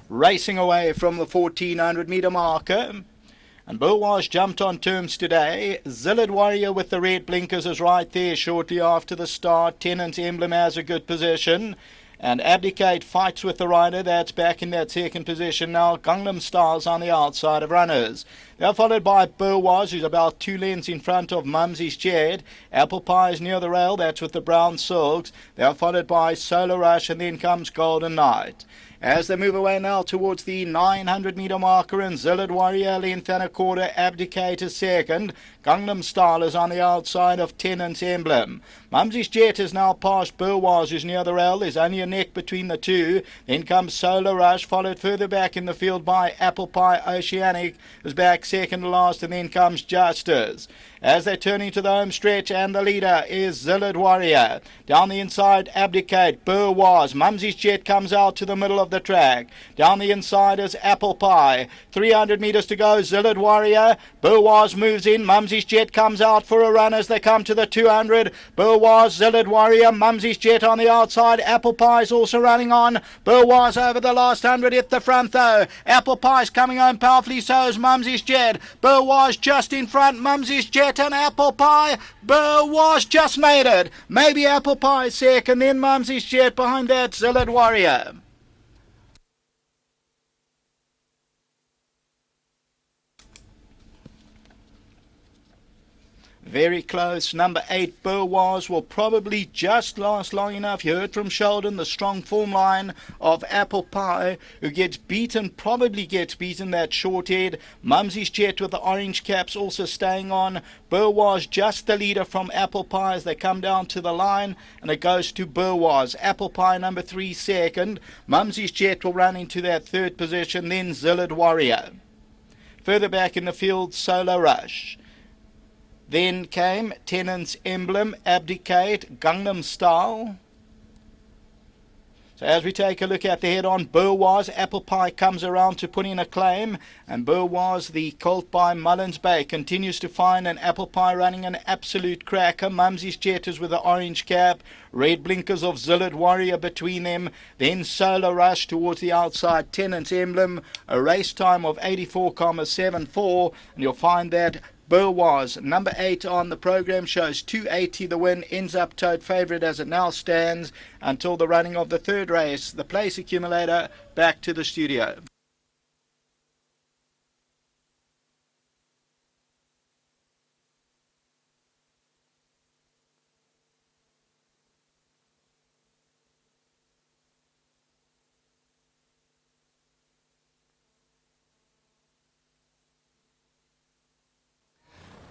racing away from the 1400 metre marker. And Boaz jumped on terms today. Zillid Warrior with the red blinkers is right there shortly after the start. Tennant's Emblem has a good position. And Abdicate fights with the rider. That's back in that second position now. Gangnam Style's on the outside of runners. They're followed by Boaz, who's about 2 lengths in front of Mumsy's Jet. Apple Pie is near the rail. That's with the brown silks. They're followed by Solar Rush, and then comes Golden Knight. As they move away now towards the 900 metre marker, and Zillid Warrior, length and a quarter, Abdicate is second. Gangnam Style is on the outside of Tennant's Emblem. Mumsy's Jet is now past Boaz, who's near the rail. There's only a neck between the two. Then comes Solar Rush, followed further back in the field by Apple Pie Oceanic, who's back second to last, and then comes Justice. As they turn into the home stretch, and the leader is Zillid Warrior. Down the inside, Abdicate, Boaz. Mumsy's Jet comes out to the middle of the track. Down the inside is Apple Pie. 300 metres to go, Zillid Warrior. Boaz moves in. Mumsy's Jet comes out for a run as they come to the 200. Boaz, Zillid Warrior, Mumsy's Jet on the outside. Apple Pie's also running on. Boaz over the last 100 at the front though. Apple Pie's coming home powerfully, so is Mumsy's Jet. Boaz just in front. Mumsy's Jet and Apple Pie. Boaz just made it. Maybe Apple Pie second, then Mumsy's Jet behind that, Zillid Warrior. Very close. Number 8, Boaz, will probably just last long enough. You heard from Sheldon, the strong form line of Apple Pie, who probably gets beaten that short head. Mumsy's Jet with the orange caps also staying on. Boaz just the leader from Apple Pie as they come down to the line, and it goes to Boaz. Apple Pie number 3 second. Mumsy's Jet will run into that third position, then Zillid Warrior. Further back in the field, Solar Rush. Then came Tennant's Emblem, Abdicate, Gangnam Style. So as we take a look at the head-on, Boaz, Apple Pie comes around to put in a claim, and Boaz, the colt by Mullins Bay, continues to find an Apple Pie running an absolute cracker. Mumsy's Jet is with the orange cap, red blinkers of Zillid Warrior between them, then Solar Rush towards the outside, Tennant's Emblem, a race time of 84.74, and you'll find that Boaz, number 8 on the program, shows 280 the win, ends up tote favourite as it now stands until the running of the third race. The place accumulator back to the studio.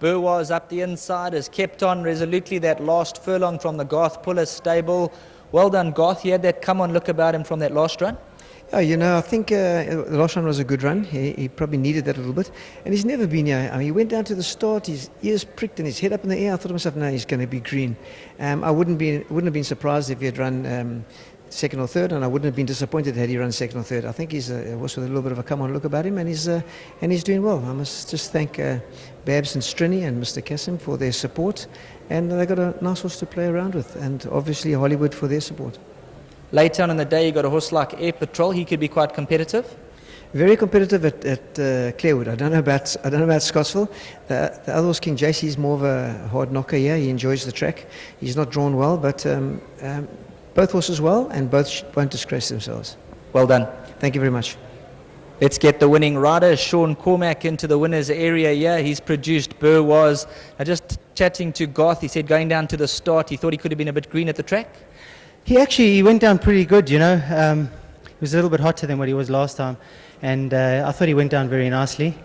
Boaz up the inside has kept on resolutely that last furlong from the Garth Puller stable. Well done, Garth. He had that come on look about him from that last run. I think the last run was a good run. He probably needed that a little bit. And he's never been here. I mean, he went down to the start, his ears pricked and his head up in the air. I thought to myself, no, he's going to be green. I wouldn't have been surprised if he had run second or third, and I wouldn't have been disappointed had he run second or third. I think he's also with a little bit of a come-on look about him, and he's doing well. I must just thank Babs and Strinny and Mr. Cassim for their support, and they got a nice horse to play around with, and obviously Hollywood for their support. Later on in the day, you got a horse like Air Patrol. He could be quite competitive. Very competitive at Clarewood. I don't know about Scottsville. The other horse, King JC, is more of a hard knocker here. He enjoys the track. He's not drawn well, but both horses well, and both won't disgrace themselves. Well done. Thank you very much. Let's get the winning rider, Sean Cormack, into the winner's area here. He's produced Boaz. Just chatting to Garth, he said going down to the start, he thought he could have been a bit green at the track. He went down pretty good, He was a little bit hotter than what he was last time, and I thought he went down very nicely.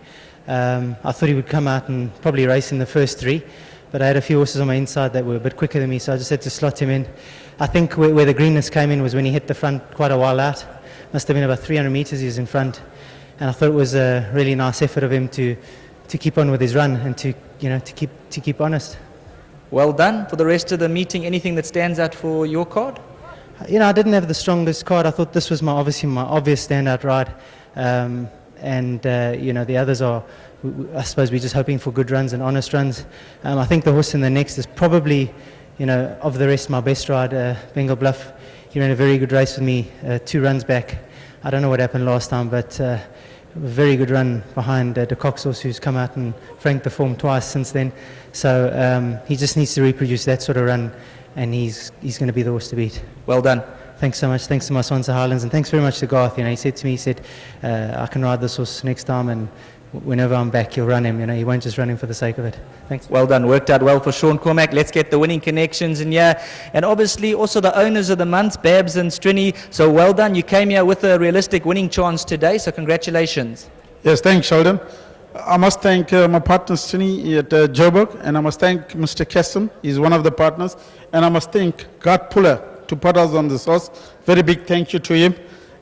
I thought he would come out and probably race in the first 3, but I had a few horses on my inside that were a bit quicker than me, so I just had to slot him in. I think where the greenness came in was when he hit the front quite a while out. Must have been about 300 metres he was in front, and I thought it was a really nice effort of him to keep on with his run and to keep honest. Well done. For the rest of the meeting, anything that stands out for your card? I didn't have the strongest card. I thought this was my obvious standout ride, and the others are, I suppose, we're just hoping for good runs and honest runs. I think the horse in the next is probably, of the rest, my best ride, Bengal Bluff. He ran a very good race with me 2 runs back. I don't know what happened last time, but a very good run behind De Coxos, who's come out and franked the form twice since then. So he just needs to reproduce that sort of run, and he's going to be the horse to beat. Well done. Thanks so much. Thanks to my sponsor Highlands, and thanks very much to Garth. He said to me, I can ride this horse next time, and whenever I'm back, he'll run him. He won't just run him for the sake of it. Thanks. Well done. Worked out well for Sean Cormack. Let's get the winning connections in here. And obviously also the owners of the month, Babs and Strini. So well done. You came here with a realistic winning chance today. So congratulations. Yes, thanks, Sheldon. I must thank my partner Strini at Joburg, and I must thank Mr. Keston. He's one of the partners. And I must thank Gart Puller to put us on this horse. Very big thank you to him.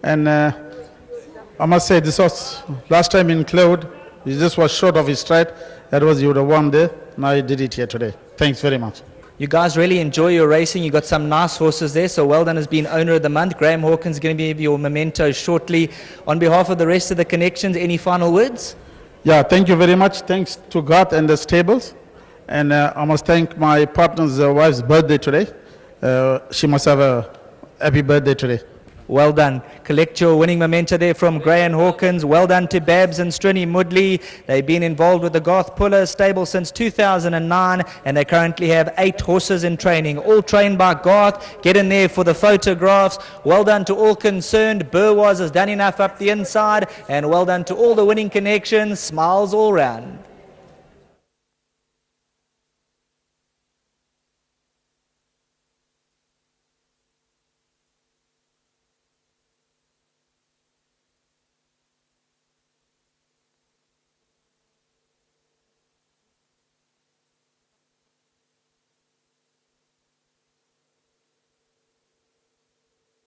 And I must say, this horse, last time in Cloud, he just was short of his stride. That was, he would have won there. Now he did it here today. Thanks very much. You guys really enjoy your racing. You got some nice horses there. So well done as being owner of the month. Graham Hawkins is going to be your memento shortly. On behalf of the rest of the connections, any final words? Yeah, thank you very much. Thanks to Garth and the stables. And I must thank my partner's wife's birthday today. She must have a happy birthday today. Well done. Collect your winning memento there from Graham Hawkins. Well done to Babs and Strini Mudley. They've been involved with the Garth Puller stable since 2009, and they currently have 8 horses in training, all trained by Garth. Get in there for the photographs. Well done to all concerned. Burwaz has done enough up the inside, and well done to all the winning connections. Smiles all round.